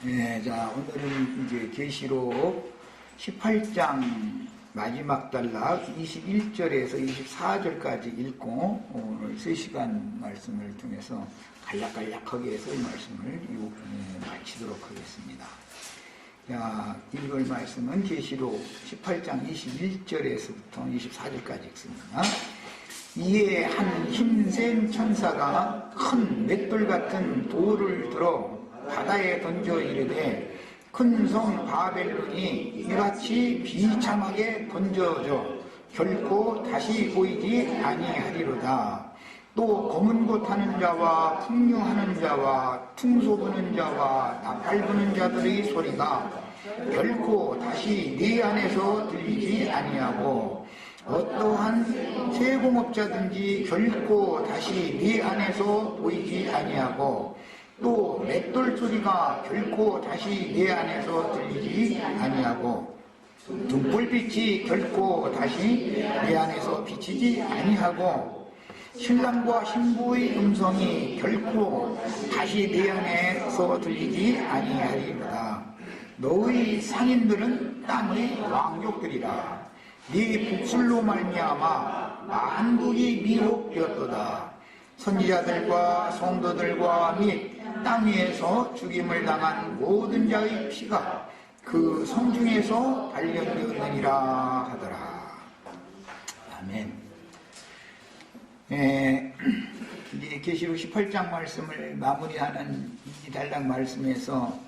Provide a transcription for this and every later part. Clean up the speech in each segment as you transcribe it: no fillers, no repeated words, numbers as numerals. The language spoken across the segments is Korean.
네, 자, 오늘은 이제 계시록 18장 마지막 단락 21절에서 24절까지 읽고 오늘 3시간 말씀을 통해서 간략간략하게 해서 이 말씀을 마치도록 하겠습니다. 자, 읽을 말씀은 계시록 18장 21절에서부터 24절까지 읽습니다. 이에 한 힘센 천사가 큰 맷돌 같은 돌을 들어 바다에 던져 이르되 큰 성 바벨론이 이같이 비참하게 던져져 결코 다시 보이지 아니하리로다. 또 검은 것 하는 자와 풍류하는 자와 퉁소 부는 자와 나팔 부는 자들의 소리가 결코 다시 네 안에서 들리지 아니하고 어떠한 세공업자든지 결코 다시 네 안에서 보이지 아니하고 또 맷돌 소리가 결코 다시 네 안에서 들리지 아니하고 등불빛이 결코 다시 네 안에서 비치지 아니하고 신랑과 신부의 음성이 결코 다시 네 안에서 들리지 아니하리로다. 너의 상인들은 땅의 왕족들이라. 네 복술로 말미암아 만국이 미혹되었도다. 선지자들과 성도들과 및 땅 위에서 죽임을 당한 모든 자의 피가 그 성중에서 발견되었느니라 하더라. 아멘. 이제 계시록 18장 말씀을 마무리하는 이 단락 말씀에서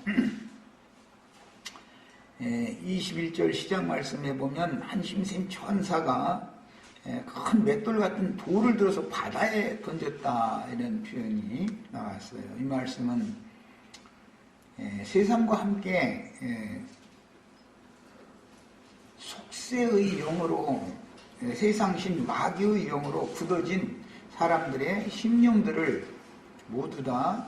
21절 시작 말씀에 보면 한 힘센 천사가 큰 맷돌 같은 돌을 들어서 바다에 던졌다 이런 표현이 나왔어요. 이 말씀은 세상과 함께 속세의 영으로 세상신 마귀의 영으로 굳어진 사람들의 심령들을 모두 다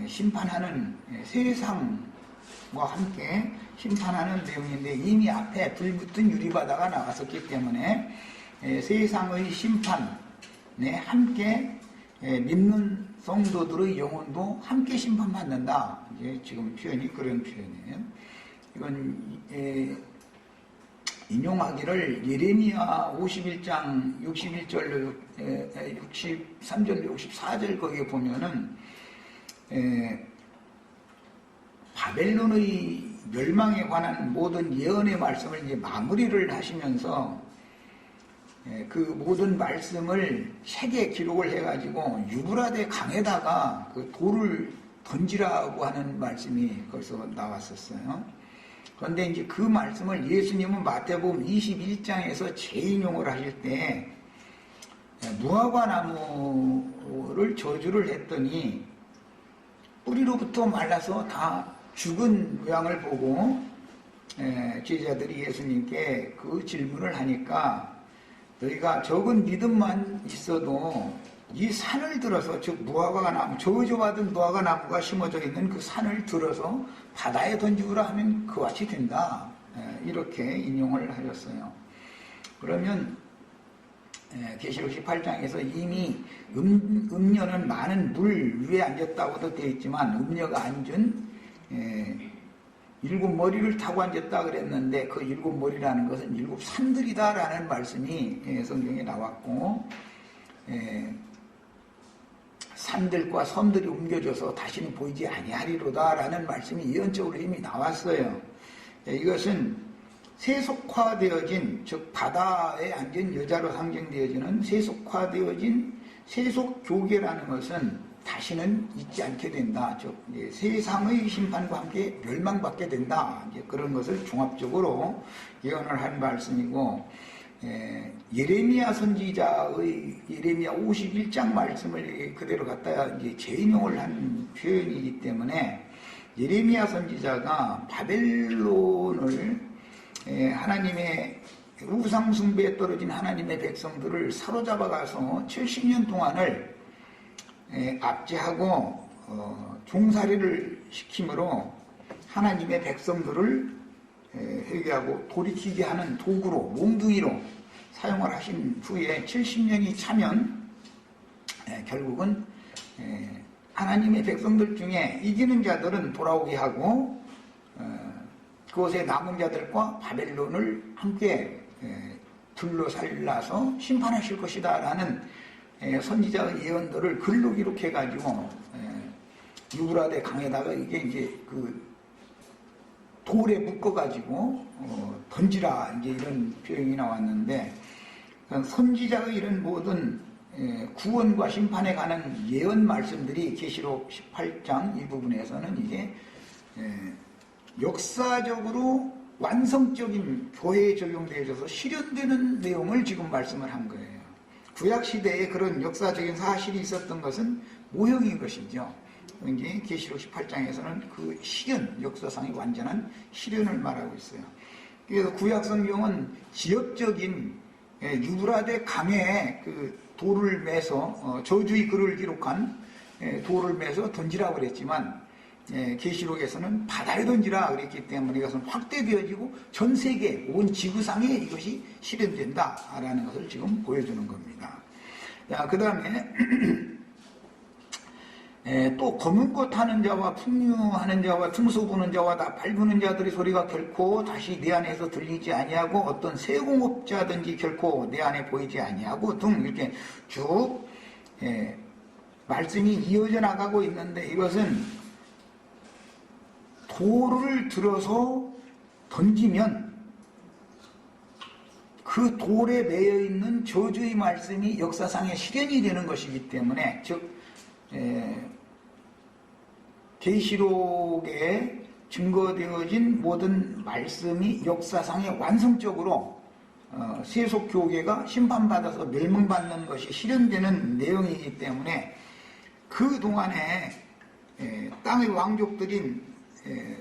심판하는 세상과 함께 심판하는 내용인데 이미 앞에 불붙은 유리바다가 나갔었기 때문에 세상의 심판에 함께 믿는 성도들의 영혼도 함께 심판받는다. 이제 지금 표현이 그런 표현이에요. 이건 인용하기를 예레미야 51장 61절, 63절, 64절 거기에 보면은 바벨론의 멸망에 관한 모든 예언의 말씀을 이제 마무리를 하시면서 그 모든 말씀을 책에 기록을 해가지고 유브라데 강에다가 그 돌을 던지라고 하는 말씀이 거기서 나왔었어요. 그런데 이제 그 말씀을 예수님은 마태복음 21장에서 재인용을 하실 때 무화과 나무를 저주를 했더니 뿌리로부터 말라서 다 죽은 모양을 보고 제자들이 예수님께 그 질문을 하니까 너희가 적은 믿음만 있어도 이 산을 들어서 즉 무화과 나무 저주받은 무화과 나무가 심어져 있는 그 산을 들어서 바다에 던지우라 하면 그와 같이 된다. 이렇게 인용을 하셨어요. 그러면 계시록 18장에서 이미 음녀는 많은 물 위에 앉았다고도 되어 있지만 음녀가 앉은 7머리를 타고 앉았다 그랬는데 그 7머리라는 것은 7산들이다 라는 말씀이 성경에 나왔고 산들과 섬들이 옮겨져서 다시는 보이지 아니하리로다 라는 말씀이 예언적으로 이미 나왔어요. 이것은 세속화되어진 즉 바다에 앉은 여자로 상징되어지는 세속화되어진 세속교계라는 것은 다시는 있지 않게 된다. 즉 세상의 심판과 함께 멸망받게 된다. 이제 그런 것을 종합적으로 예언을 한 말씀이고 예레미야 선지자의 예레미야 51장 말씀을 그대로 갖다가 이제 재인용을 한 표현이기 때문에 예레미야 선지자가 바벨론을 하나님의 우상 숭배에 떨어진 하나님의 백성들을 사로잡아 가서 70년 동안을 압제하고 종살이를 시킴으로 하나님의 백성들을 회개하고 돌이키게 하는 도구로 몽둥이로 사용을 하신 후에 70년이 차면 결국은 하나님의 백성들 중에 이기는 자들은 돌아오게 하고 그곳에 남은 자들과 바벨론을 함께 둘러살라서 심판하실 것이다 라는 선지자의 예언들을 글로 기록해가지고 유브라데 강에다가 이게 이제 그 돌에 묶어가지고 던지라 이제 이런 표현이 나왔는데, 선지자의 이런 모든 구원과 심판에 관한 예언 말씀들이 계시록 18장 이 부분에서는 이게 역사적으로 완성적인 교회에 적용되어져서 실현되는 내용을 지금 말씀을 한 거예요. 구약시대에 그런 역사적인 사실이 있었던 것은 모형인 것이죠. 이제 계시록 18장에서는 그 실현, 역사상의 완전한 실현을 말하고 있어요. 그래서 구약 성경은 지역적인 유브라데 강에 그 돌을 매서 저주의 글을 기록한 돌을 매서 던지라고 그랬지만, 계시록에서는 바다에 던지라 그랬기 때문에 이것은 확대되어지고 전 세계 온 지구상에 이것이 실현된다라는 것을 지금 보여주는 겁니다. 그 다음에 또 검은 꽃 하는 자와 풍류하는 자와 등소 부는 자와 나팔 부는 자들의 소리가 결코 다시 내 안에서 들리지 아니하고 어떤 세공업자든지 결코 내 안에 보이지 아니하고 등 이렇게 쭉 말씀이 이어져 나가고 있는데, 이것은 돌을 들어서 던지면 그 돌에 매여 있는 저주의 말씀이 역사상에 실현이 되는 것이기 때문에, 즉 계시록에 증거되어진 모든 말씀이 역사상에 완성적으로 세속교계가 심판받아서 멸망받는 것이 실현되는 내용이기 때문에, 그 동안에 땅의 왕족들인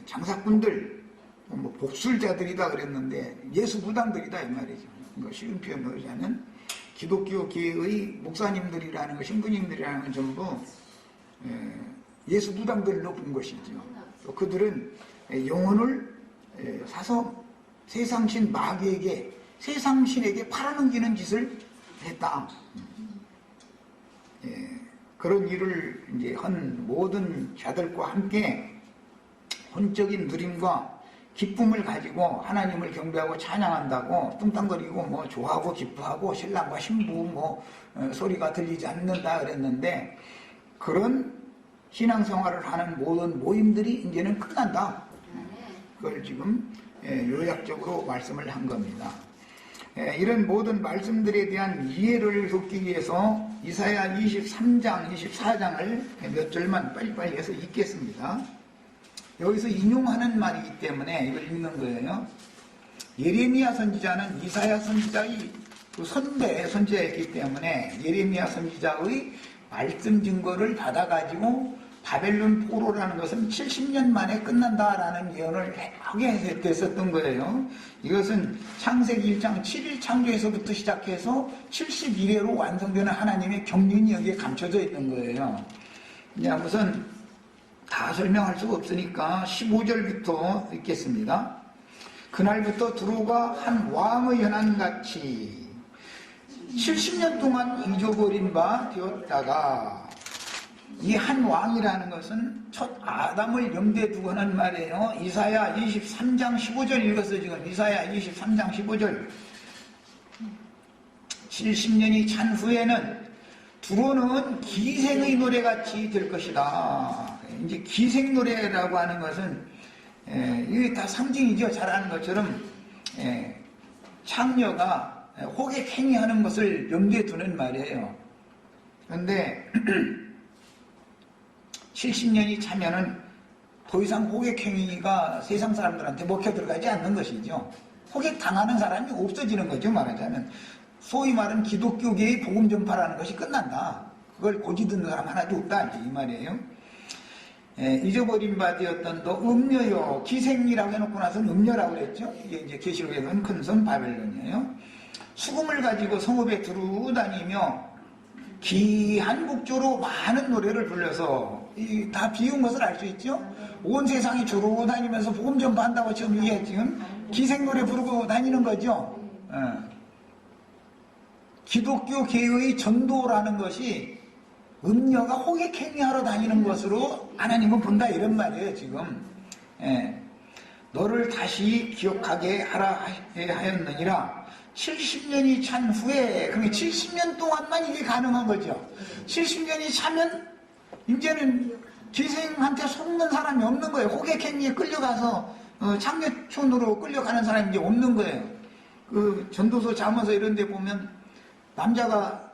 장사꾼들, 뭐 복술자들이다 그랬는데 예수 무당들이다 이 말이죠. 쉬운 표현으로 하자면 기독교계의 목사님들이라는 것, 신부님들이라는 건 전부 예수 무당들로 본 것이죠. 그들은 영혼을 사서 세상신 마귀에게, 세상신에게 팔아넘기는 짓을 했다. 그런 일을 이제 한 모든 자들과 함께 혼적인 누림과 기쁨을 가지고 하나님을 경배하고 찬양한다고 뚱땅거리고 뭐 좋아하고 기뻐하고 신랑과 신부 뭐 소리가 들리지 않는다 그랬는데, 그런 신앙생활을 하는 모든 모임들이 이제는 끝난다. 그걸 지금 요약적으로 말씀을 한 겁니다. 이런 모든 말씀들에 대한 이해를 돕기 위해서 이사야 23장, 24장을 몇 절만 빨리빨리 해서 읽겠습니다. 여기서 인용하는 말이기 때문에 이걸 읽는 거예요. 예레미야 선지자는 이사야 선지자의 그 선배 선지자였기 때문에 예레미야 선지자의 말씀 증거를 받아가지고 바벨론 포로라는 것은 70년 만에 끝난다라는 예언을 하게 됐었던 거예요. 이것은 창세기 1장 7일 창조에서부터 시작해서 71회로 완성되는 하나님의 경륜이 여기에 감춰져 있는 거예요. 그냥 우선 다 설명할 수가 없으니까 15절부터 읽겠습니다. 그날부터 두로가 한 왕의 현안같이 70년 동안 잊어버린 바 되었다가, 이 한 왕이라는 것은 첫 아담을 염두에 두고 하는 말이에요. 이사야 23장 15절 읽었어요. 지금 이사야 23장 15절. 70년이 찬 후에는 두로는 기생의 노래같이 될 것이다. 이제 기생 노래라고 하는 것은 이게 다 상징이죠. 잘 아는 것처럼 창녀가 호객행위하는 것을 염두에 두는 말이에요. 그런데 70년이 차면은 더 이상 호객행위가 세상 사람들한테 먹혀 들어가지 않는 것이죠. 호객당하는 사람이 없어지는 거죠. 말하자면 소위 말하는 기독교계의 복음 전파라는 것이 끝난다. 그걸 고지 듣는 사람 하나도 없다 이 말이에요. 잊어버린 바 되었던 너 음녀요, 기생이라고 해놓고 나서는 음녀라고 그랬죠. 이게 이제 계시록에서는 큰 성 바벨론이에요. 수금을 가지고 성읍에 두루다니며 기한 곡조로 많은 노래를 불러서 다 비운 것을 알 수 있죠. 온 세상이 주로 다니면서 복음 전파한다고 지금 이게 지금 기생 노래 부르고 다니는 거죠. 기독교 계의 전도라는 것이 음녀가 호객행위하러 다니는 것으로 하나님은 본다 이런 말이에요 지금. 너를 다시 기억하게 하라 하였느니라. 70년이 찬 후에, 그러니까 70년 동안만 이게 가능한 거죠. 70년이 차면 이제는 기생한테 속는 사람이 없는 거예요. 호객행위에 끌려가서 창녀촌으로 끌려가는 사람이 이제 없는 거예요. 그 전도서 자문서 이런 데 보면 남자가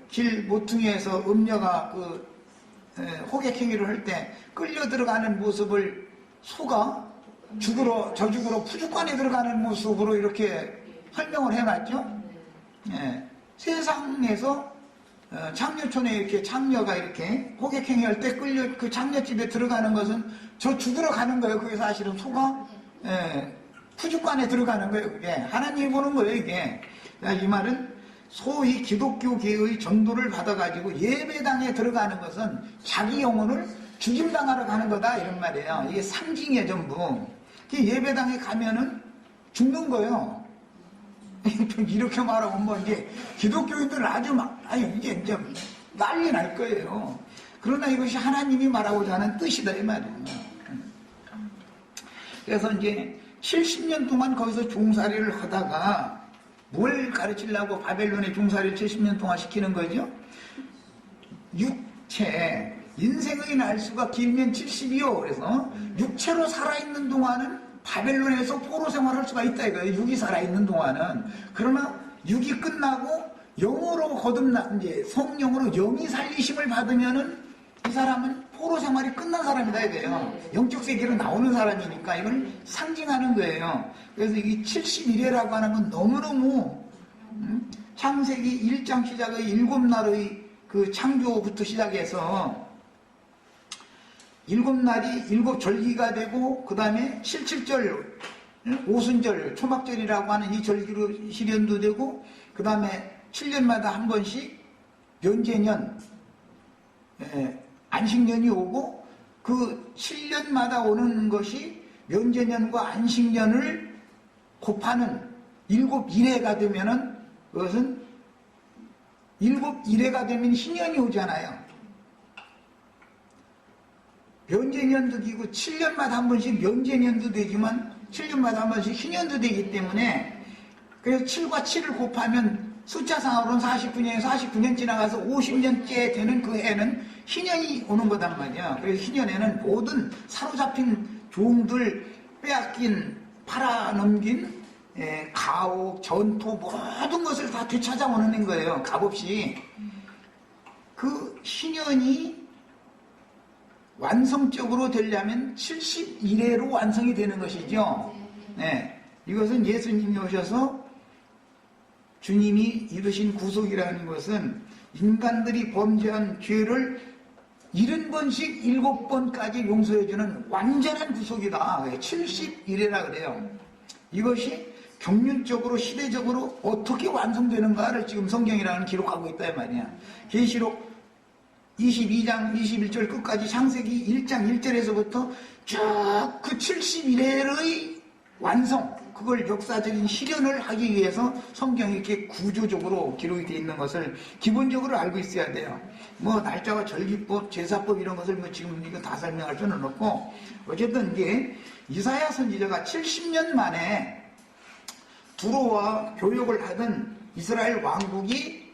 길 모퉁이에서 음녀가 호객행위를 할 때 끌려 들어가는 모습을 소가 저죽으로 푸죽관에 들어가는 모습으로 이렇게 설명을 해놨죠. 세상에서 창녀촌에 이렇게 창녀가 이렇게 호객행위 할 때 끌려 그 창녀집에 들어가는 것은 저 죽으러 가는 거예요. 그게 사실은 소가 푸죽관에 들어가는 거예요. 그게 하나님이 보는 거예요. 이게 이 말은 소위 기독교계의 전도를 받아가지고 예배당에 들어가는 것은 자기 영혼을 죽임당하러 가는 거다 이런 말이에요. 이게 상징이에요 전부. 예배당에 가면은 죽는 거예요. 이렇게 말하면 뭐 이제 기독교인들은 아주 이제 난리 날 거예요. 그러나 이것이 하나님이 말하고자 하는 뜻이다 이 말이에요. 그래서 이제 70년 동안 거기서 종살이를 하다가 뭘 가르치려고 바벨론에 종살이를 70년 동안 시키는 거죠? 육체, 인생의 날수가 길면 70이요. 그래서 육체로 살아있는 동안은 바벨론에서 포로 생활할 수가 있다 이거예요. 육이 살아있는 동안은. 그러나 육이 끝나고 영으로 이제 성령으로 영이 살리심을 받으면은 이 사람은 포로 생활이 끝난 사람이다 이거예요. 영적 세계로 나오는 사람이니까 이걸 상징하는 거예요. 그래서 이 70일이라고 하는 건 너무너무 창세기 1장 시작의 7날의 그 창조부터 시작해서 7날이 7절기가 되고 그 다음에 77절 오순절 초막절이라고 하는 이 절기로 실현도 되고 그 다음에 7년마다 한 번씩 면제년 안식년이 오고 그 7년마다 오는 것이 면제년과 안식년을 곱하는 7일해가 되면은 그것은 7일해가 되면 희년이 오잖아요. 면제년도 되고 7년마다 한 번씩 면제년도 되지만 7년마다 한 번씩 희년도 되기 때문에 그래서 7과 7을 곱하면 숫자상으로는 49년에 49년 지나가서 50년째 되는 그 해는 희년이 오는 거단 말이야. 그래서 희년에는 모든 사로잡힌 종들 빼앗긴 팔아넘긴 가옥, 전토 모든 것을 다 되찾아오는 거예요. 값없이. 그 희년이 완성적으로 되려면 71회로 완성이 되는 것이죠. 이것은 예수님이 오셔서 주님이 이루신 구속이라는 것은 인간들이 범죄한 죄를 70번씩 7번까지 용서해주는 완전한 구속이다. 71회라 그래요. 이것이 경륜적으로 시대적으로 어떻게 완성되는가를 지금 성경이라는 기록하고 있다 이 말이야. 계시록 22장 21절 끝까지 창세기 1장 1절에서부터 쭉 그 71회의 완성, 그걸 역사적인 실현을 하기 위해서 성경이 이렇게 구조적으로 기록이 되어 있는 것을 기본적으로 알고 있어야 돼요. 뭐 날짜와 절기법, 제사법 이런 것을 뭐 지금 이거 다 설명할 수는 없고 어쨌든 이게 이사야 선지자가 70년 만에 두로와 교역을 하던 이스라엘 왕국이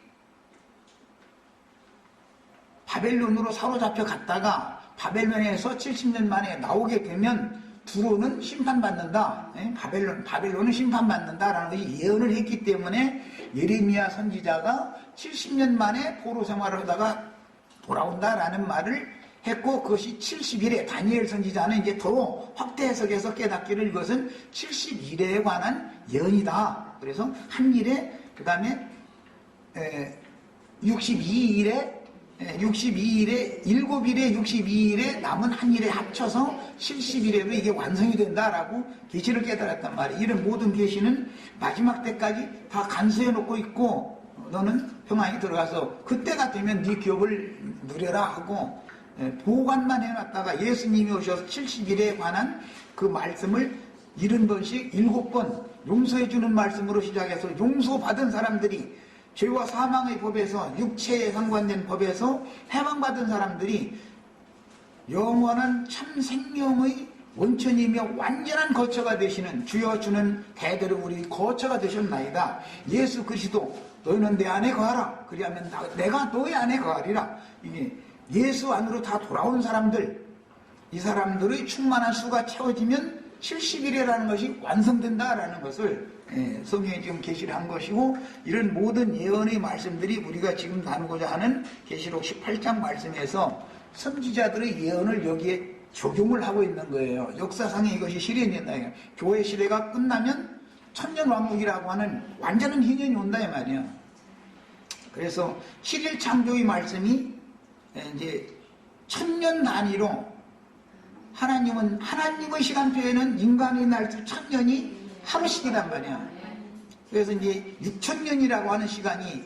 바벨론으로 사로잡혀 갔다가 바벨론에서 70년 만에 나오게 되면 두로는 심판받는다. 바벨론은 심판받는다라는 것이 예언을 했기 때문에 예레미야 선지자가 70년 만에 포로 생활을 하다가 돌아온다라는 말을 했고 그것이 70일에 다니엘 선지자는 이제 더 확대 해석해서 깨닫기를 이것은 70일에 관한 예언이다. 그래서 한 일에 그 다음에 62일에 7일에 62일에 남은 한 일에 합쳐서 70일에도 이게 완성이 된다라고 계시를 깨달았단 말이에요. 이런 모든 계시는 마지막 때까지 다 간수해 놓고 있고 너는 평안히 들어가서 그때가 되면 네 기업을 누려라 하고 보관만 해놨다가 예수님이 오셔서 70일에 관한 그 말씀을 70번씩 7번 용서해주는 말씀으로 시작해서 용서받은 사람들이 죄와 사망의 법에서 육체에 상관된 법에서 해방받은 사람들이 영원한 참 생명의 원천이며 완전한 거처가 되시는 주여 주는 대대로 우리 거처가 되셨나이다. 예수 그리스도 너희는 내 안에 거하라. 그리하면 내가 너희 안에 거하리라. 이게 예수 안으로 다 돌아온 사람들, 이 사람들의 충만한 수가 채워지면 70일이라는 것이 완성된다라는 것을 성경에 지금 계시를 한 것이고, 이런 모든 예언의 말씀들이 우리가 지금 나누고자 하는 계시록 18장 말씀에서 선지자들의 예언을 여기에 적용을 하고 있는 거예요. 역사상에 이것이 실현이 된다. 교회 시대가 끝나면 천년왕국이라고 하는 완전한 희년이 온다 이 말이야. 그래서 7일 창조의 말씀이 이제 천년 단위로 하나님의 시간표에는 인간의 날수 1000년이 하루씩이란 말이야. 그래서 이제 6000년이라고 하는 시간이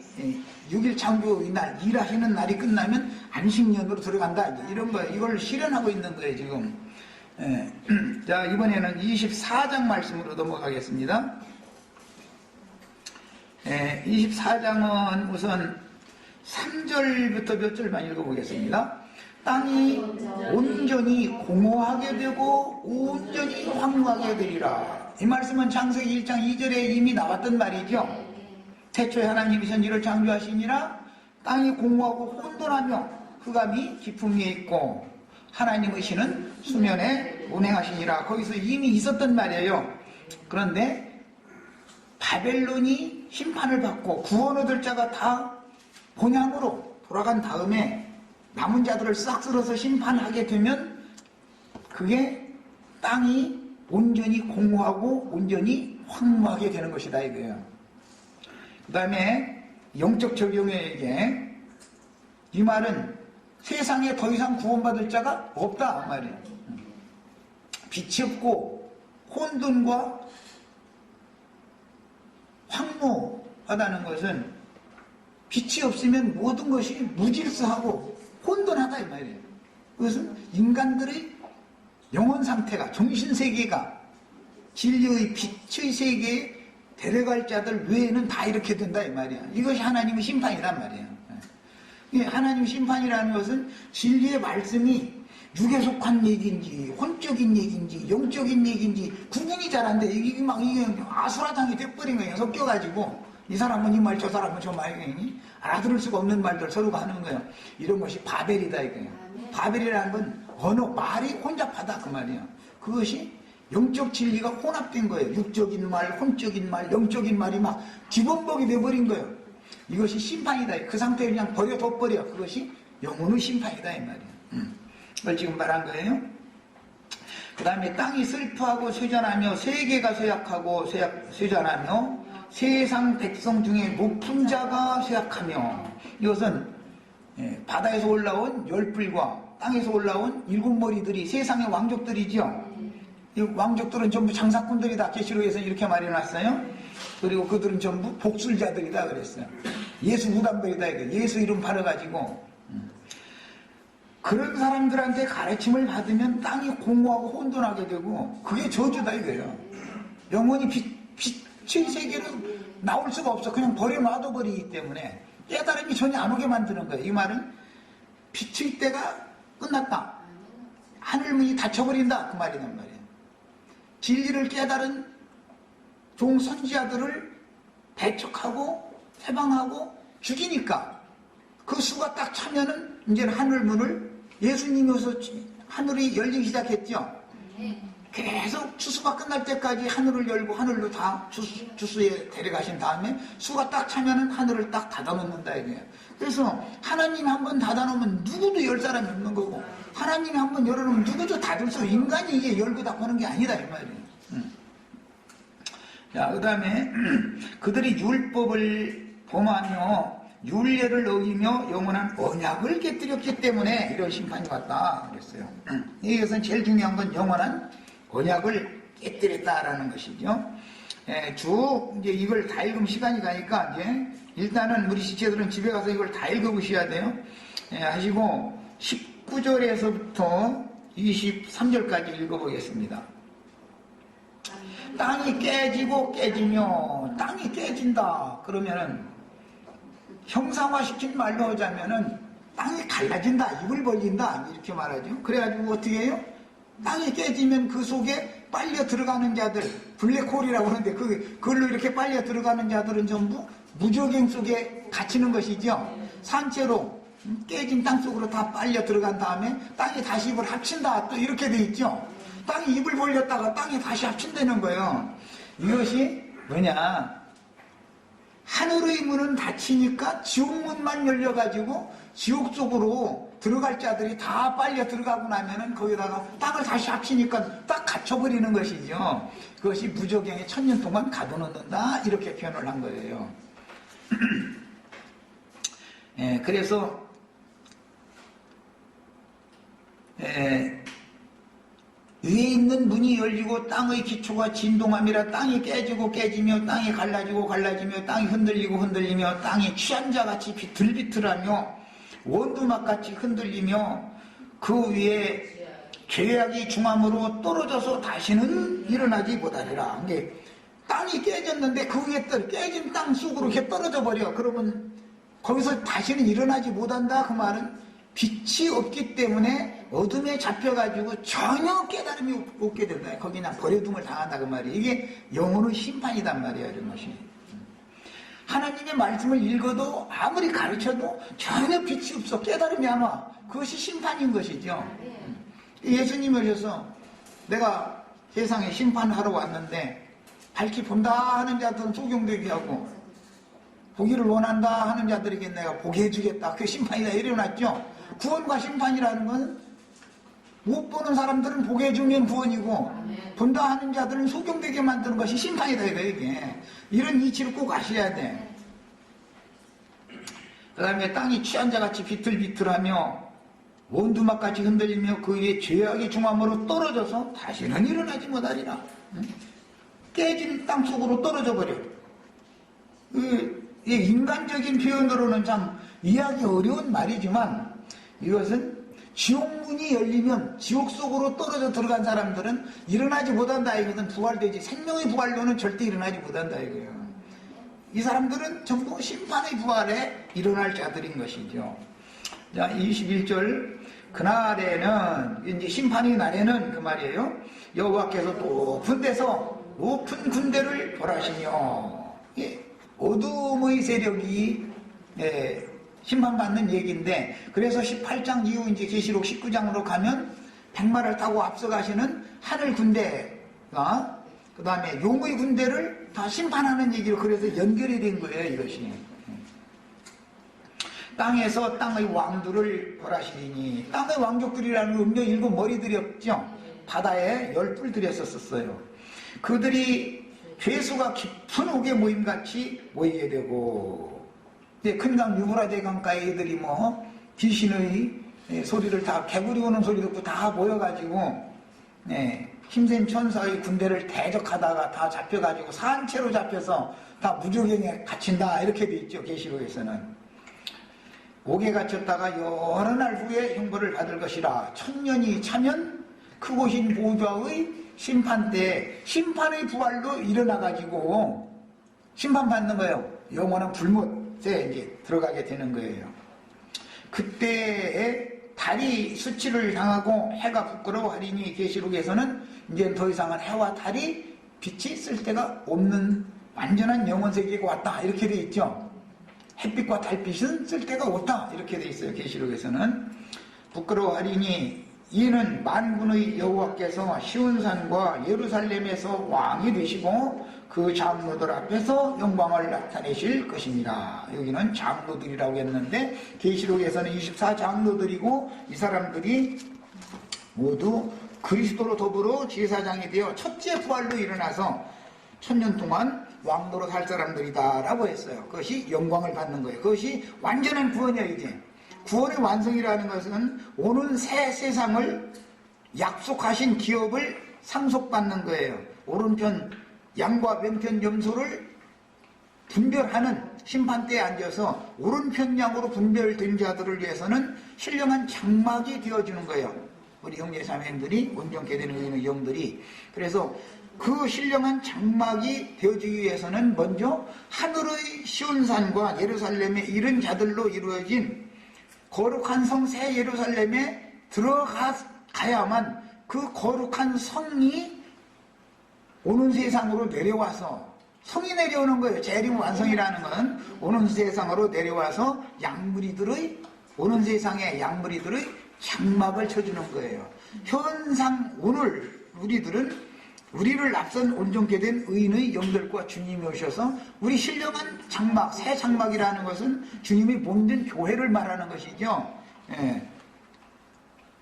6일 창조의 날, 일하시는 날이 끝나면 안식년으로 들어간다. 이런 거, 이걸 실현하고 있는 거예요, 지금. 자, 이번에는 24장 말씀으로 넘어가겠습니다. 24장은 우선 3절부터 몇 절만 읽어보겠습니다. 땅이 온전히 공허하게 되고 온전히 황무하게 되리라. 이 말씀은 창세기 1장 2절에 이미 나왔던 말이죠. 태초에 하나님이 천지를 창조하시니라. 땅이 공허하고 혼돈하며 흑암이 깊음 위에 있고 하나님의 신은 수면에 운행하시니라. 거기서 이미 있었던 말이에요. 그런데 바벨론이 심판을 받고 구원 얻을 자가 다 본향으로 돌아간 다음에 남은 자들을 싹 쓸어서 심판하게 되면 그게 땅이 온전히 공허하고 온전히 황무하게 되는 것이다 이거예요. 그 다음에 영적 적용에게 이 말은 세상에 더 이상 구원받을 자가 없다 말이에요. 빛이 없고 혼돈과 황무하다는 것은 빛이 없으면 모든 것이 무질서하고 혼돈하다 이 말이에요. 그것은 인간들의 영혼 상태가, 정신세계가 진리의 빛의 세계에 데려갈 자들 외에는 다 이렇게 된다 이 말이야. 이것이 하나님의 심판이란 말이에요. 하나님의 심판이라는 것은 진리의 말씀이 육에 속한 얘기인지 혼적인 얘기인지 영적인 얘기인지 구분이 잘 안 돼. 이게 막 이게 아수라장이 돼버린 거예요. 섞여가지고 이 사람은 이 말, 저 사람은 저 말이니 알아들을 수가 없는 말들 서로가 하는 거예요. 이런 것이 바벨이다 이거예요. 바벨이라는 건 언어, 말이 혼잡하다 그 말이에요. 그것이 영적 진리가 혼합된 거예요. 육적인 말, 혼적인 말, 영적인 말이 막 기본복이 돼버린 거예요. 이것이 심판이다. 그 상태에 그냥 버려둬버려. 그것이 영혼의 심판이다 이 말이에요. 그걸 지금 말한 거예요. 그 다음에 땅이 슬퍼하고 쇠잔하며 세계가 쇠약하고 쇠잔하며 세상 백성 중에 높은 자가 쇠약하며, 이것은 바다에서 올라온 열불과 땅에서 올라온 일곱 머리들이 세상의 왕족들이죠. 이 왕족들은 전부 장사꾼들이다. 계시록에서 이렇게 말해놨어요. 그리고 그들은 전부 복술자들이다 그랬어요. 예수 무당들이다 이거. 예수 이름 팔아가지고 그런 사람들한테 가르침을 받으면 땅이 공허하고 혼돈하게 되고 그게 저주다 이거예요. 영원히 빛의 세계로 나올 수가 없어. 그냥 버려놔둬 버리기 때문에 깨달음이 전혀 안 오게 만드는 거예요. 이 말은 빛의 때가 끝났다. 하늘문이 닫혀버린다 그 말이란 말이에요. 진리를 깨달은 종 선지자들을 배척하고 해방하고 죽이니까 그 수가 딱 차면은 이제는 하늘문을 예수님이 오셔서 하늘이 열리기 시작했죠. 계속 추수가 끝날 때까지 하늘을 열고 하늘로 다 주수에 데려가신 다음에 수가 딱 차면은 하늘을 딱 닫아놓는다 이거예요. 그래서 하나님이 한번 닫아놓으면 누구도 열 사람이 없는 거고, 하나님이 한번 열어놓으면 누구도 닫을 수, 인간이 이게 열고 닫고는 게 아니다 이 말이에요. 자, 그 다음에 그들이 율법을 범하며 율례를 어기며 영원한 언약을 깨뜨렸기 때문에 이런 심판이 왔다 그랬어요. 이것은 제일 중요한 건 영원한 언약을 깨뜨렸다라는 것이죠. 쭉 이제 이걸 다 읽으면 시간이 가니까 이제 일단은 우리 지체들은 집에 가서 이걸 다 읽어보셔야 돼요. 하시고 19절에서부터 23절까지 읽어보겠습니다. 땅이 깨지고 깨지며 땅이 깨진다 그러면은 형상화시킨 말로 하자면은 땅이 갈라진다, 입을 벌린다 이렇게 말하죠. 그래가지고 어떻게 해요? 땅이 깨지면 그 속에 빨려 들어가는 자들, 블랙홀이라고 하는데 그걸로 이렇게 빨려 들어가는 자들은 전부 무저갱 속에 갇히는 것이죠. 산채로 깨진 땅 속으로 다 빨려 들어간 다음에 땅이 다시 입을 합친다, 또 이렇게 돼 있죠. 땅이 입을 벌렸다가 땅이 다시 합친다는 거예요. 이것이 뭐냐, 하늘의 문은 닫히니까 지옥문만 열려가지고 지옥 속으로 들어갈 자들이 다 빨려 들어가고 나면은 거기다가 땅을 다시 합치니까 딱 갇혀버리는 것이죠. 그것이 무저갱에 1000년 동안 가둬놓는다, 이렇게 표현을 한 거예요. 그래서 위에 있는 문이 열리고 땅의 기초가 진동함이라 땅이 깨지고 깨지며 땅이 갈라지고 갈라지며 땅이 흔들리고 흔들리며 땅이 취한 자같이 비틀비틀하며 원두막같이 흔들리며 그 위에 죄악이 중함으로 떨어져서 다시는 일어나지 못하리라. 이게 땅이 깨졌는데 그 위에 깨진 땅 속으로 이렇게 떨어져 버려. 그러면 거기서 다시는 일어나지 못한다. 그 말은 빛이 없기 때문에 어둠에 잡혀가지고 전혀 깨달음이 없게 된다. 거기 그냥 버려둠을 당한다, 그 말이에요. 이게 영혼의 심판이단 말이에요, 이런 것이. 하나님의 말씀을 읽어도 아무리 가르쳐도 전혀 빛이 없어, 깨달음이 안 와. 그것이 심판인 것이죠. 예수님이 오셔서 내가 세상에 심판하러 왔는데 밝히 본다 하는 자들은 소경되게 하고 보기를 원한다 하는 자들에게 내가 보게 해주겠다, 그게 심판이다, 이래놨죠. 구원과 심판이라는 건 못 보는 사람들은 보게 해주면 구원이고 본다 하는 자들은 소경되게 만드는 것이 심판이다, 이게. 이런 이치를 꼭 아셔야 돼. 그 다음에 땅이 취한 자같이 비틀비틀하며 원두막같이 흔들리며 그 위에 죄악이 중함으로 떨어져서 다시는 일어나지 못하리라. 깨진 땅 속으로 떨어져 버려. 인간적인 표현으로는 참 이해하기 어려운 말이지만 이것은 지옥문이 열리면 지옥 속으로 떨어져 들어간 사람들은 일어나지 못한다, 이것은 부활되지, 생명의 부활로는 절대 일어나지 못한다, 이거예요. 이 사람들은 전부 심판의 부활에 일어날 자들인 것이죠. 자, 21절. 그날에는, 이제 심판의 날에는 그 말이에요. 여호와께서 높은 데서 높은 군대를 벌하시며, 어둠의 세력이 심판받는 얘기인데, 그래서 18장 이후 이제 계시록 19장으로 가면 백마를 타고 앞서가시는 하늘 군대가 그 다음에 용의 군대를 다 심판하는 얘기로 그래서 연결이 된 거예요, 이것이. 땅에서 땅의 왕들을 벌하시리니, 땅의 왕족들이라는 건 음력 7 머리들이었죠. 바다에 10뿔들이 었었어요. 그들이 죄수가 깊은 옥에 모임같이 모이게 되고, 큰 강 유브라데 강가에 애들이 귀신의 소리를 다, 개구리 오는 소리 듣고 다 모여가지고 힘센 천사의 군대를 대적하다가 다 잡혀가지고 산채로 잡혀서 다 무저갱에 갇힌다, 이렇게 돼 있죠, 계시록에서는. 옥에 갇혔다가 여러 날 후에 형벌을 받을 것이라. 1000년이 차면 크고신 보좌의 심판 때 심판의 부활로 일어나가지고 심판받는 거예요. 영원한 불못에 이제 들어가게 되는 거예요. 그때에 달이 수치를 당하고 해가 부끄러워하리니, 계시록에서는 이제 더 이상은 해와 달이 빛이 쓸 데가 없는 완전한 영원 세계가 왔다, 이렇게 돼 있죠. 햇빛과 달빛은 쓸 데가 없다, 이렇게 돼 있어요, 계시록에서는. 부끄러워하리니 이는 만군의 여호와께서 시온산과 예루살렘에서 왕이 되시고 그 장로들 앞에서 영광을 나타내실 것입니다. 여기는 장로들이라고 했는데 계시록에서는 24장로들이고 이 사람들이 모두 그리스도로 더불어 제사장이 되어 첫째 부활로 일어나서 1000년 동안 왕노로 살 사람들이다 라고 했어요. 그것이 영광을 받는 거예요. 그것이 완전한 구원이야. 이제 구원의 완성이라는 것은 오는 새 세상을 약속하신 기업을 상속받는 거예요. 오른편 양과 왼편 염소를 분별하는 심판대에 앉아서 오른편 양으로 분별된 자들을 위해서는 신령한 장막이 되어주는 거예요. 우리 형제 자매들이 온전케 되는 의인의 영들이. 그래서 그 신령한 장막이 되어주기 위해서는 먼저 하늘의 시온산과 예루살렘에 이른 자들로 이루어진 거룩한 성 새 예루살렘에 들어가야만 그 거룩한 성이 오는 세상으로 내려와서, 성이 내려오는 거예요. 재림 완성이라는 건 오는 세상으로 내려와서 양무리들의, 오는 세상의 양무리들의 장막을 쳐주는 거예요. 현상 오늘 우리를 앞선 온전케 된 의인의 영들과 주님이 오셔서 우리 신령한 장막, 새 장막이라는 것은 주님이 본전 교회를 말하는 것이죠. 예.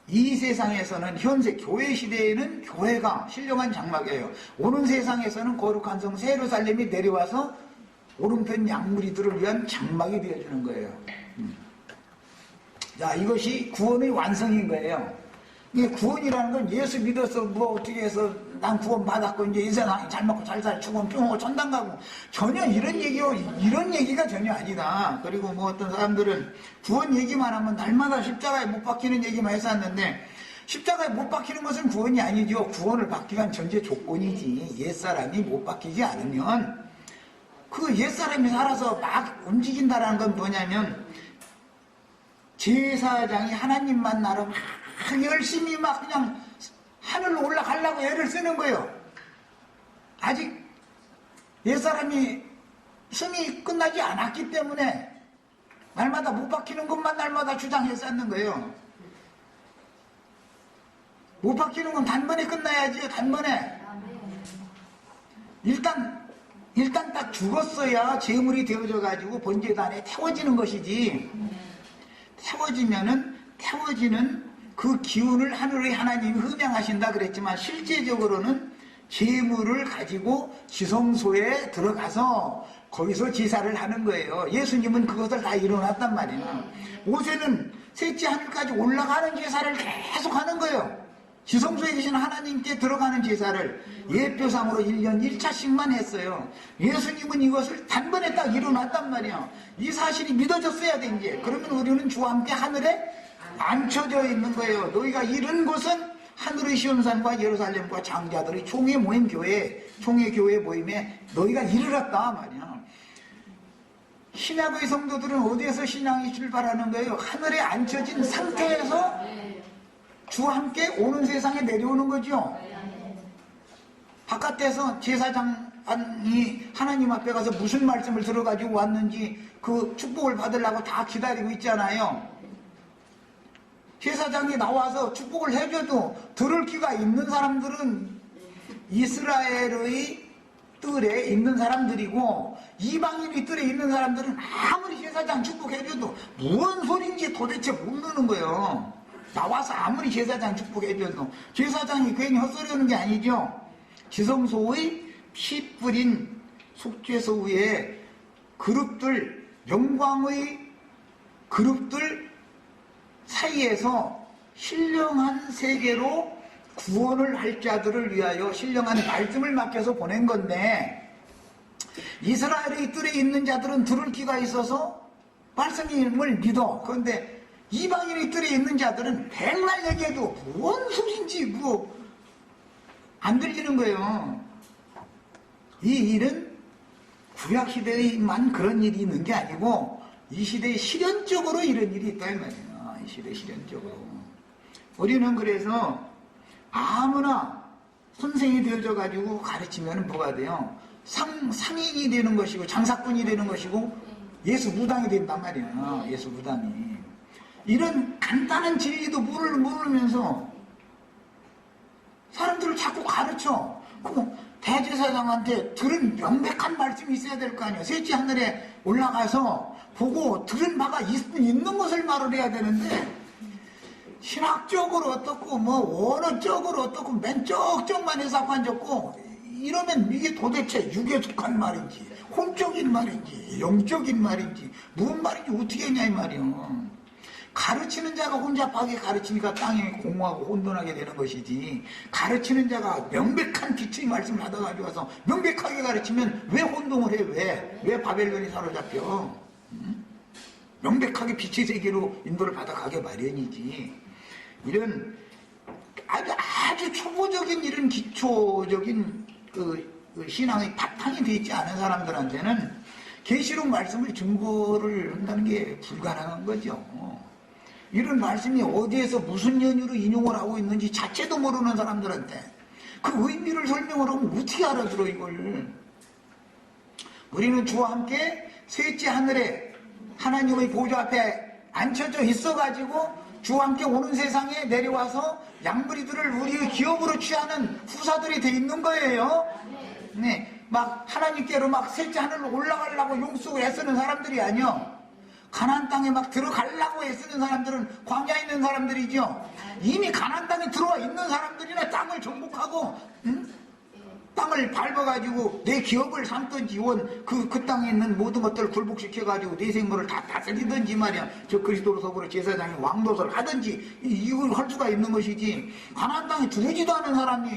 이 세상에서는 현재 교회 시대에는 교회가 신령한 장막이에요. 오는 세상에서는 거룩한 성 새 예루살렘이 내려와서 오른편 양무리들을 위한 장막이 되어주는 거예요. 자, 이것이 구원의 완성인 거예요. 이게 구원이라는 건 예수 믿어서 뭐 어떻게 해서 난 구원 받았고 이제 이 세상에 잘 먹고 잘 살, 죽으면 뿅하고 천당 가고, 전혀 이런 얘기가 전혀 아니다. 그리고 뭐 어떤 사람들은 구원 얘기만 하면 날마다 십자가에 못 박히는 얘기만 했었는데, 십자가에 못 박히는 것은 구원이 아니죠. 구원을 받기 위한 전제 조건이지. 옛사람이 못 박히지 않으면, 그 옛사람이 살아서 막 움직인다라는 건 뭐냐면, 제사장이 하나님 만나러 막 열심히 막 그냥 하늘로 올라가려고 애를 쓰는 거예요. 아직 옛사람이 숨이 끝나지 않았기 때문에 날마다 못 박히는 것만 날마다 주장해 쌓는 거예요. 못 박히는 건 단번에 끝나야지요. 단번에. 일단 딱 죽었어야 제물이 되어져 가지고 번제단에 태워지는 것이지, 태워지는 그 기운을 하늘의 하나님이 흠양하신다 그랬지만, 실제적으로는 제물을 가지고 지성소에 들어가서 거기서 제사를 하는 거예요. 예수님은 그것을 다 이뤄놨단 말이에요. 모세는 셋째 하늘까지 올라가는 제사를 계속 하는 거예요. 지성소에 계신 하나님께 들어가는 제사를 예표상으로 1년 1차씩만 했어요. 예수님은 이것을 단번에 딱 이뤄놨단 말이에요. 이 사실이 믿어졌어야 돼 이제. 그러면 우리는 주와 함께 하늘에 앉혀져 있는 거예요. 너희가 이른 곳은 하늘의 시온산과 예루살렘과 장자들의 총회 모임 총회 교회 모임에 너희가 이르렀다 말이야. 신약의 성도들은 어디에서 신앙이 출발하는 거예요? 하늘에 앉혀진 상태에서 주와 함께 오는 세상에 내려오는 거죠. 바깥에서 제사장이 하나님 앞에 가서 무슨 말씀을 들어가지고 왔는지 그 축복을 받으려고 다 기다리고 있잖아요. 제사장이 나와서 축복을 해줘도 들을 귀가 있는 사람들은 이스라엘의 뜰에 있는 사람들이고, 이방인의 뜰에 있는 사람들은 아무리 제사장 축복해줘도 무슨 소린지 도대체 모르는 거예요. 나와서 아무리 제사장 축복해줘도 제사장이 괜히 헛소리하는 게 아니죠. 지성소의 피 뿌린 속죄소 위에 그룹들, 영광의 그룹들 사이에서 신령한 세계로 구원을 할 자들을 위하여 신령한 말씀을 맡겨서 보낸 건데, 이스라엘의 뜰에 있는 자들은 들을 귀가 있어서 말씀을 믿어. 그런데 이방인의 뜰에 있는 자들은 백날 얘기해도 뭔 소린지 안 들리는 거예요. 이 일은 구약시대에만 그런 일이 있는 게 아니고 이 시대에 실현적으로 이런 일이 있다 이 말이에요. 이 시대 실현적으로. 우리는 그래서 아무나 선생이 되어져 가지고 가르치면 뭐가 돼요? 상인이 되는 것이고 장사꾼이 되는 것이고 예수 무당이 된단 말이에요. 예수 무당이. 이런 간단한 진리도 모르면서 사람들을 자꾸 가르쳐. 그럼 대제사장한테 들은 명백한 말씀이 있어야 될 거 아니에요. 셋째 하늘에 올라가서 보고 들은 바가 있는 것을 말을 해야 되는데, 신학적으로 어떻고 원어적으로 어떻고 맨 쪽쪽만 해석하고 앉았고, 이러면 이게 도대체 육에 속한 말인지 혼적인 말인지 영적인 말인지 무슨 말인지 어떻게 했냐 이 말이에요. 가르치는 자가 혼잡하게 가르치니까 땅이 공허하고 혼돈하게 되는 것이지, 가르치는 자가 명백한 빛의 말씀을 받아가지고 와서 명백하게 가르치면 왜 혼동을 해? 왜 바벨론이 사로잡혀? 명백하게 빛의 세계로 인도를 받아가게 마련이지. 이런 아주 초보적인 이런 기초적인 그 신앙의 바탕이 되어 있지 않은 사람들한테는 계시록 말씀을 증거를 한다는 게 불가능한 거죠. 이런 말씀이 어디에서 무슨 연유로 인용을 하고 있는지 자체도 모르는 사람들한테 그 의미를 설명을 하면 어떻게 알아들어 이걸. 우리는 주와 함께 셋째 하늘에 하나님의 보좌 앞에 앉혀져 있어가지고 주와 함께 오는 세상에 내려와서 양무리들을 우리의 기업으로 취하는 후사들이 돼 있는 거예요. 네, 막 하나님께로 막 셋째 하늘로 올라가려고 용수고 애쓰는 사람들이 아니요. 가나안 땅에 막 들어가려고 애쓰는 사람들은 광야에 있는 사람들이죠. 이미 가나안 땅에 들어와 있는 사람들이나 땅을 정복하고 땅을 밟아가지고 내 기업을 삼든지 그 땅에 있는 모든 것들을 굴복시켜가지고 내 생물을 다 다스리든지 말이야. 저 그리스도로서부로 제사장이 왕노릇을 하든지 이걸 할 수가 있는 것이지. 가나안 땅에 들어오지도 않은 사람이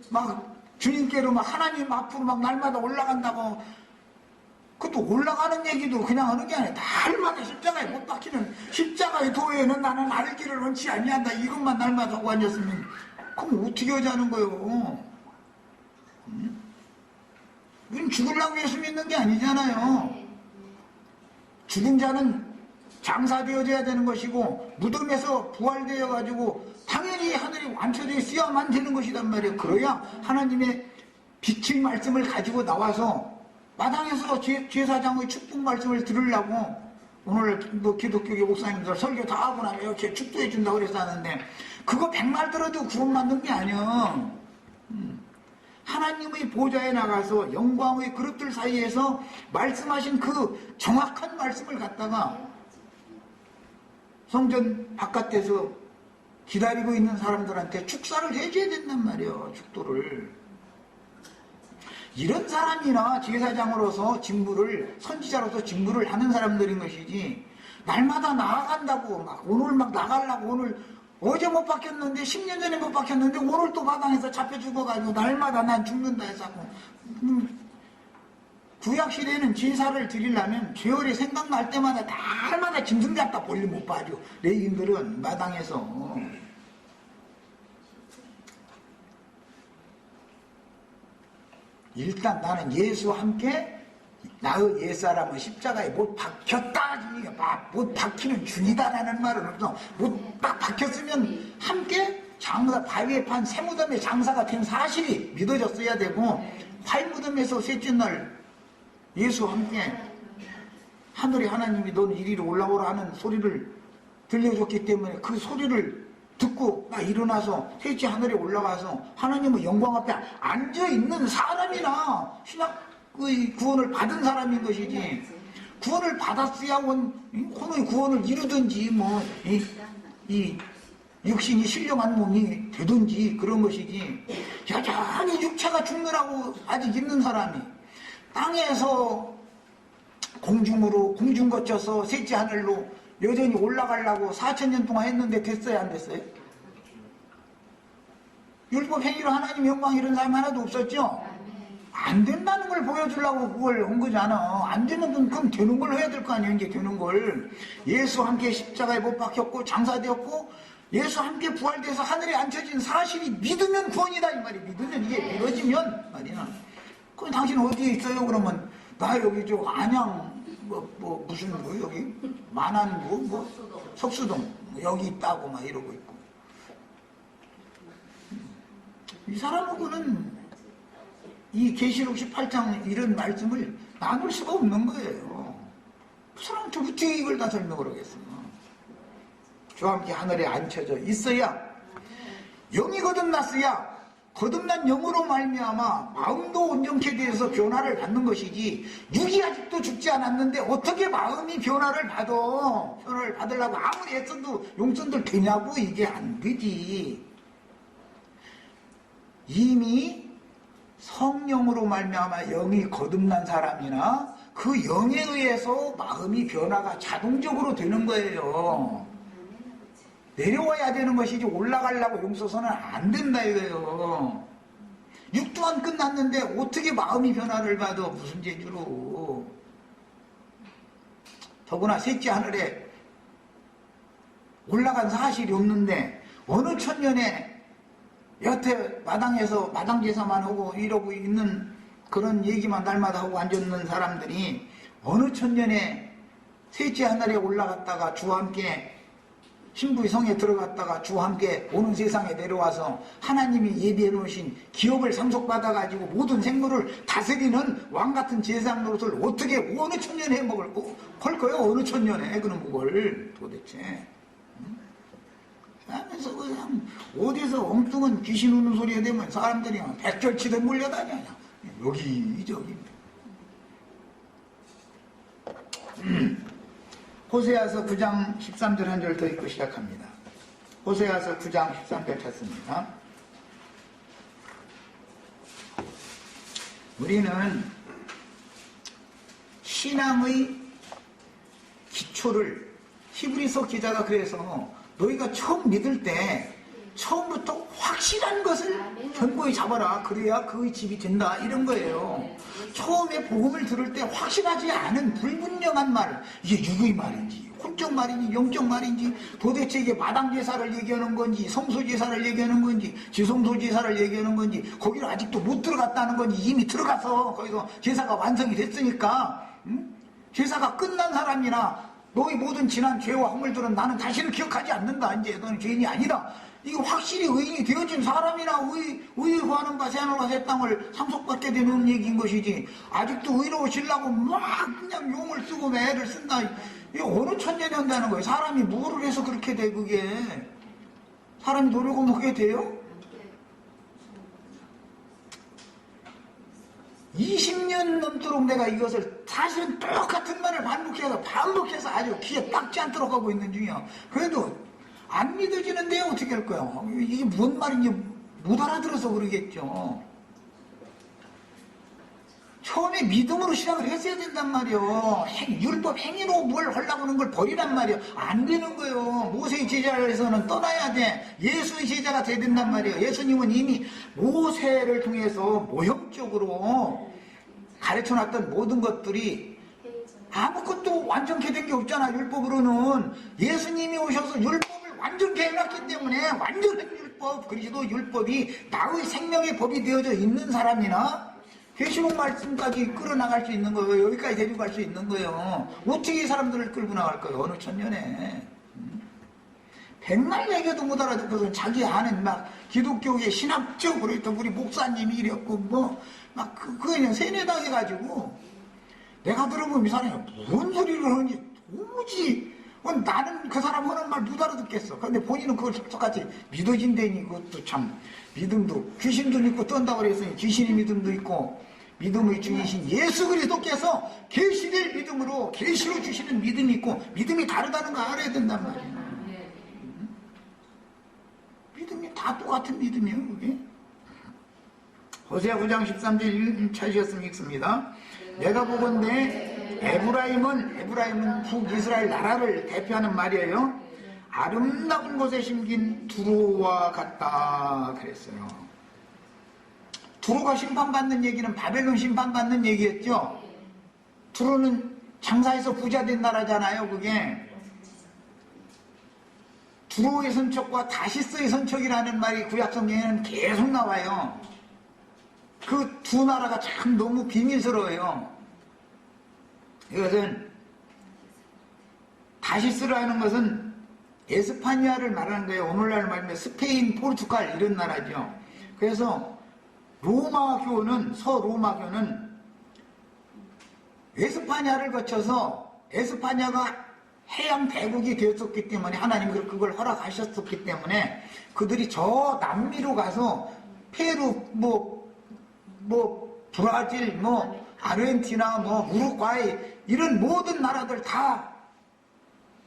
막 주님께로 막 하나님 앞으로 막 날마다 올라간다고. 그것도 올라가는 얘기도 그냥 하는 게 아니라 날마다 십자가에 못 박히는 십자가의 도에는 나는 알기를 원치 아니한다. 이것만 날마다 하고 앉았으면 그럼 어떻게 하자는 거예요. 우린 죽으려고 예수 믿는 게 아니잖아요. 죽은 자는 장사되어져야 되는 것이고 무덤에서 부활되어 가지고 당연히 하늘이 완쳐져 있어야만 되는 것이단 말이에요. 그래야 하나님의 빛의 말씀을 가지고 나와서 마당에서 제사장의 축복 말씀을 들으려고 오늘 뭐 기독교 목사님들 설교 다 하고 나면 이렇게 축도해 준다고 그랬었는데 그거 100말 들어도 구원 받는 게 아니야. 하나님의 보좌에 나가서 영광의 그릇들 사이에서 말씀하신 그 정확한 말씀을 갖다가 성전 바깥에서 기다리고 있는 사람들한테 축사를 해줘야 된단 말이에요. 축도를. 이런 사람이나 제사장으로서 직무를, 선지자로서 직무를 하는 사람들인 것이지, 날마다 나아간다고, 막 오늘 막 나가려고, 오늘 어제 못 박혔는데, 10년 전에 못 박혔는데, 오늘 또 마당에서 잡혀 죽어가지고, 날마다 난 죽는다 해서, 구약시대에는 제사를 드리려면, 죄월이 생각날 때마다 날마다 짐승 잡다 볼일 못 봐죠. 레위인들은 마당에서. 일단 나는 예수와 함께 나의 옛사람은 십자가에 못 박혔다. 못 박히는 중이다라는 말은 없어. 못 박혔으면 함께 장사, 바위에 판 새무덤의 장사가 된 사실이 믿어졌어야 되고, 활무덤에서 셋째 날 예수와 함께 하늘에 하나님이 너는 이리로 올라오라 하는 소리를 들려줬기 때문에 그 소리를 듣고 나 일어나서 셋째 하늘에 올라가서 하나님의 영광 앞에 앉아있는 사람이나 신학의 구원을 받은 사람인 것이지, 구원을 받았어야 혼의 구원을 이루든지 이 육신이 신령한 몸이 되든지 그런 것이지, 여전히 육체가 죽느라고 아직 있는 사람이 땅에서 공중 거쳐서 셋째 하늘로 여전히 올라가려고 4000년 동안 했는데 됐어요, 안 됐어요? 율법 행위로 하나님 영광 이런 사람 하나도 없었죠? 안 된다는 걸 보여주려고 그걸 한 거잖아. 안 되는 건 그럼 되는 걸 해야 될 거 아니에요, 이제 되는 걸. 예수 함께 십자가에 못 박혔고 장사되었고 예수 함께 부활돼서 하늘에 앉혀진 사실이 믿으면 구원이다 이 말이. 믿으면 이게 이루어지면 말이야. 그럼 당신 어디에 있어요? 그러면 나 여기 저 안양 무슨 여기 만안 석수동 여기 있다고 막 이러고 있고, 이 사람하고는 이 계시록 18장 이런 말씀을 나눌 수가 없는 거예요. 그 사람한테 어떻게 이걸 다 설명을 하겠어요? 주와 함께 하늘에 앉혀져 있어야, 영이 거듭났어야 거듭난 영으로 말미암아 마음도 온전케 되어서 변화를 받는 것이지, 육이 아직도 죽지 않았는데 어떻게 마음이 변화를 받아? 변화를 받으려고 아무리 애써도 용선들 되냐고. 이게 안 되지. 이미 성령으로 말미암아 영이 거듭난 사람이나 그 영에 의해서 마음이 변화가 자동적으로 되는 거예요. 내려와야 되는 것이지 올라가려고 용서서는 안 된다 이거예요. 육도안 끝났는데 어떻게 마음이 변화를 받아? 무슨 재주로. 더구나 셋째 하늘에 올라간 사실이 없는데 어느 천년에 여태 마당에서 마당제사만 하고 이러고 있는 그런 얘기만 날마다 하고 앉아있는 사람들이 어느 천년에 셋째 하늘에 올라갔다가 주와 함께 신부의 성에 들어갔다가 주와 함께 오는 세상에 내려와서 하나님이 예비해 놓으신 기업을 상속받아가지고 모든 생물을 다스리는 왕같은 제사장 노릇을 어떻게 어느 천년에 해먹을 거예요? 어느 천년에 그런 걸 도대체. 하면서 그냥 어디서 엉뚱한 귀신 우는 소리가 되면 사람들이 백절치듯 몰려다녀. 여기저기. 호세아서 9장 13절 한 절 더 읽고 시작합니다. 호세아서 9장 13절 찾습니다. 우리는 신앙의 기초를 히브리서 기자가 그래서 너희가 처음 믿을 때 처음부터 확실한 것을 견고히 잡아라. 그래야 그 집이 된다. 이런 거예요. 처음에 복음을 들을 때 확실하지 않은 불분명한 말, 이게 육의 말인지 혼적 말인지 영적 말인지 도대체 이게 마당제사를 얘기하는 건지 성소제사를 얘기하는 건지 지성소제사를 얘기하는 건지 거기를 아직도 못 들어갔다는 건지 이미 들어가서 거기서 제사가 완성이 됐으니까 제사가 끝난 사람이나 너희 모든 지난 죄와 허물들은 나는 다시는 기억하지 않는다. 이제 너는 죄인이 아니다. 이거 확실히 의인이 되어진 사람이나 의에 구하는 바 새하늘과 새 땅을 상속받게 되는 얘기인 것이지 아직도 의로우시려고 막 그냥 용을 쓰고 매를 쓴다. 이거 어느 천년이 한다는 거예요. 사람이 뭐를 해서 그렇게 돼 그게. 사람이 노력하면 그게 돼요? 20년 넘도록 내가 이것을 사실은 똑같은 말을 반복해서 아주 귀에 닦지 않도록 하고 있는 중이야. 그래도 안 믿어지는데 어떻게 할 거야? 이게 뭔 말인지 못 알아들어서 그러겠죠. 처음에 믿음으로 시작을 했어야 된단 말이요. 율법 행위로 뭘 하려고 하는 걸 버리란 말이요. 안 되는 거예요. 모세의 제자에서는 떠나야 돼. 예수의 제자가 돼야 된단 말이에요. 예수님은 이미 모세를 통해서 모형적으로 가르쳐놨던 모든 것들이 아무것도 완전케 된 게 없잖아. 율법으로는. 예수님이 오셔서 율법을 완전케 해놨기 때문에 완전한 율법, 그리스도 율법이 나의 생명의 법이 되어져 있는 사람이나 계시록 말씀까지 끌어나갈 수 있는 거예요. 여기까지 데리고 갈 수 있는 거예요. 어떻게 이 사람들을 끌고 나갈 거예요? 어느 천년에. 백날 얘기해도 못 알아듣고서 자기 아는 막 기독교의 신학적으로 또 우리 목사님이 이랬고 막 그냥 세뇌당해가지고 내가 들어보면 이 사람이 무슨 소리를 하는지 도무지 나는 그 사람 하는 말 못 알아듣겠어. 그런데 본인은 그걸 똑같이 믿어진다니 그것도 참 믿음도 귀신도 믿고 떤다고 그랬으니 귀신의 믿음도 있고 믿음의 주이신 예수 그리스도께서 계시될 믿음으로 계시로 주시는 믿음이 있고 믿음이 다르다는 거 알아야 된단 말이에요. 믿음이 다 똑같은 믿음이에요. 그게. 호세아 9장 13절 찾으셨으면 읽습니다. 내가 보건대 에브라임은 북이스라엘 나라를 대표하는 말이에요. 아름다운 곳에 심긴 두로와 같다 그랬어요. 두로가 심판받는 얘기는 바벨론 심판받는 얘기였죠. 두로는 장사해서 부자된 나라잖아요. 그게 두로의 선척과 다시스의 선척이라는 말이 구약성경에는 계속 나와요. 그 두 나라가 참 너무 비밀스러워요. 이것은 다시스라는 것은 에스파니아를 말하는 거예요. 오늘날 말하면 스페인, 포르투갈 이런 나라죠. 그래서 로마교는 서로마교는 에스파니아를 거쳐서 에스파니아가 해양 대국이 되었었기 때문에 하나님이 그걸 허락하셨었기 때문에 그들이 저 남미로 가서 페루 브라질 아르헨티나 우루과이 이런 모든 나라들 다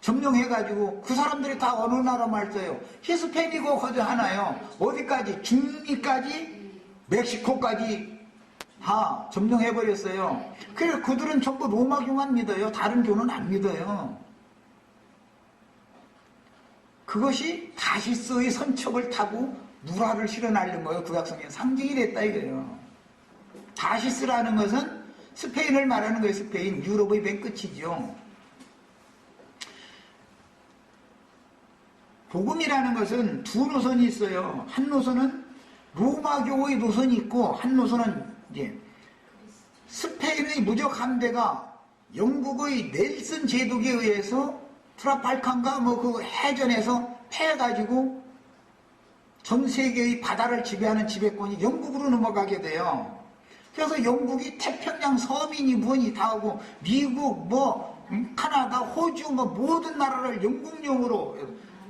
점령해가지고 그 사람들이 다 어느 나라 말 써요? 히스패닉어 거저 하나요. 어디까지? 중미까지 멕시코까지 다 점령해버렸어요. 그래서 그들은 전부 로마교만 믿어요. 다른 교는 안 믿어요. 그것이 다시스의 선척을 타고 무라를 실어날린 거예요. 구약성경 상징이 됐다 이거예요. 다시스라는 것은 스페인을 말하는 거예요. 스페인, 유럽의 맨 끝이죠. 복음이라는 것은 두 노선이 있어요. 한 노선은 로마교의 노선이 있고 한 노선은 이제 스페인의 무적 함대가 영국의 넬슨 제독에 의해서 트라팔칸가 뭐 그 해전에서 패해가지고 전 세계의 바다를 지배하는 지배권이 영국으로 넘어가게 돼요. 그래서 영국이 태평양 서민이 뭐니 다 하고 미국 뭐 카나다 호주 뭐 모든 나라를 영국령으로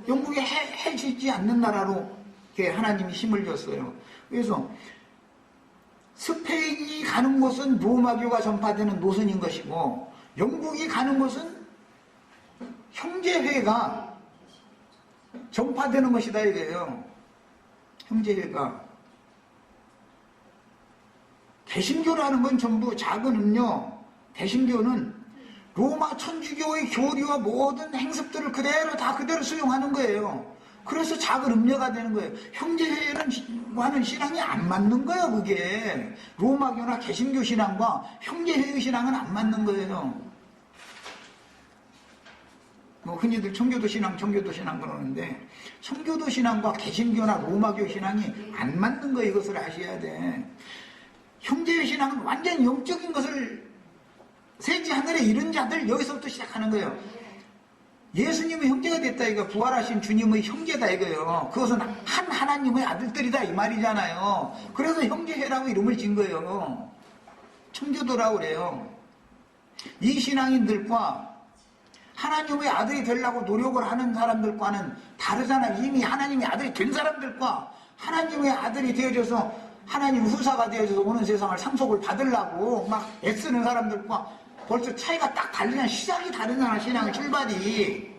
영국에 해지지 않는 나라로 하나님이 힘을 줬어요. 그래서 스페인이 가는 곳은 로마교가 전파되는 노선인 것이고 영국이 가는 곳은 형제회가 전파되는 것이다 이거예요. 형제회가. 개신교라는 건 전부 작은 음료. 개신교는 로마 천주교의 교리와 모든 행습들을 그대로 수용하는 거예요. 그래서 작은 음료가 되는 거예요. 형제회와는 신앙이 안 맞는 거예요, 그게. 로마교나 개신교 신앙과 형제회의 신앙은 안 맞는 거예요. 뭐 흔히들 청교도 신앙 그러는데 청교도 신앙과 개신교나 로마교 신앙이 안 맞는 거 이것을 아셔야 돼. 형제의 신앙은 완전 영적인 것을 세지 하늘에 이른 자들 여기서부터 시작하는 거예요. 예수님의 형제가 됐다 이거 부활하신 주님의 형제다 이거예요. 그것은 한 하나님의 아들들이다 이 말이잖아요. 그래서 형제회라고 이름을 진 거예요. 청교도라고 그래요. 이 신앙인들과 하나님의 아들이 되려고 노력을 하는 사람들과는 다르잖아요. 이미 하나님의 아들이 된 사람들과 하나님의 아들이 되어져서 하나님 후사가 되어져서 오는 세상을 상속을 받으려고 막 애쓰는 사람들과 벌써 차이가 딱 다르잖아. 시작이 다르잖아. 신앙의 출발이.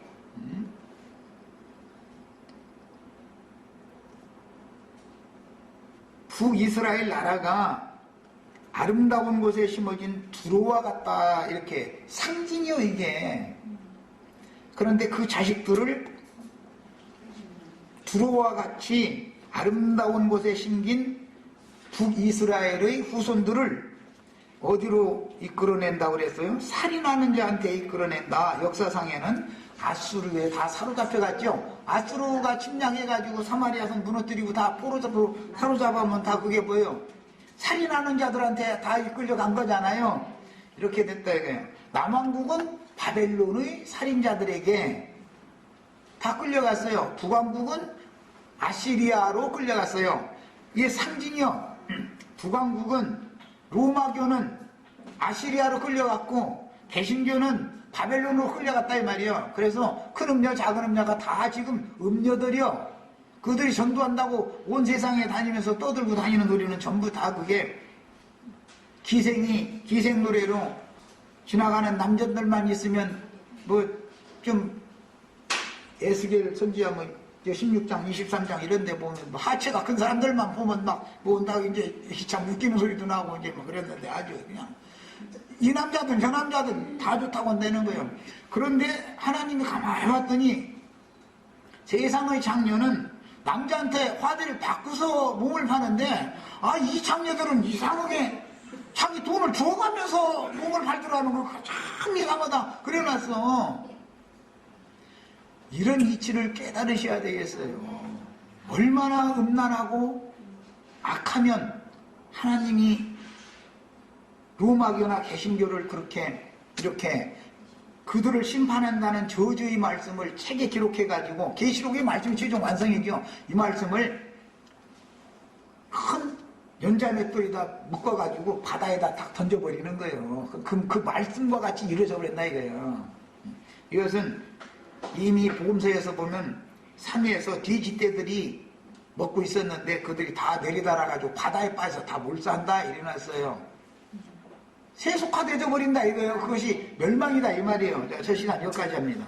북이스라엘 나라가 아름다운 곳에 심어진 두로와 같다 이렇게 상징이요 이게. 그런데 그 자식들을 두로와 같이 아름다운 곳에 심긴 북이스라엘의 후손들을 어디로 이끌어낸다고 그랬어요? 살인하는 자한테 이끌어낸다. 역사상에는 아수르에 다 사로잡혀갔죠. 아수르가 침략해가지고 사마리아성 무너뜨리고 다 포로잡고 사로잡으면 다 그게 뭐예요? 살인하는 자들한테 다 이끌려간 거잖아요. 이렇게 됐다 이거예요. 남왕국은 바벨론의 살인자들에게 다 끌려갔어요. 북왕국은 아시리아로 끌려갔어요. 이게 상징이요. 북왕국은 로마교는 아시리아로 끌려갔고 개신교는 바벨론으로 끌려갔다 이 말이에요. 그래서 큰 음녀 작은 음녀가 다 지금 음녀들이요. 그들이 전도한다고 온 세상에 다니면서 떠들고 다니는 노래는 전부 다 그게 기생 노래로 지나가는 남자들만 있으면 뭐 좀 에스겔 선지자 뭐 16장 23장 이런 데 보면 뭐 하체가 큰 사람들만 보면 막 뭐 이제 참 웃기는 소리도 나고 이제 뭐 그랬는데 아주 그냥 이 남자든 저 남자든 다 좋다고 한다는 거예요. 그런데 하나님이 가만히 봤더니 세상의 장녀는 남자한테 화대를 바꾸서 몸을 파는데 이 장녀들은 이상하게 자기 돈을 줘가면서 몸을 팔더라는 거 참 이상하다 그래놨어. 이런 이치를 깨달으셔야 되겠어요. 얼마나 음란하고 악하면 하나님이 로마교나 개신교를 그렇게 이렇게 그들을 심판한다는 저주의 말씀을 책에 기록해가지고 계시록의 말씀이 최종 완성이죠. 이 말씀을 큰 연자맷돌에다 묶어가지고 바다에다 딱 던져버리는 거예요. 그 말씀과 같이 이루어져 버렸나 이거예요. 이것은 이미 복음서에서 보면 산에서 돼지떼들이 먹고 있었는데 그들이 다 내리달아가지고 바다에 빠져서 다 몰수한다 이래놨어요. 세속화되어 버린다 이거예요. 그것이 멸망이다 이 말이에요. 저 시간 여기까지 합니다.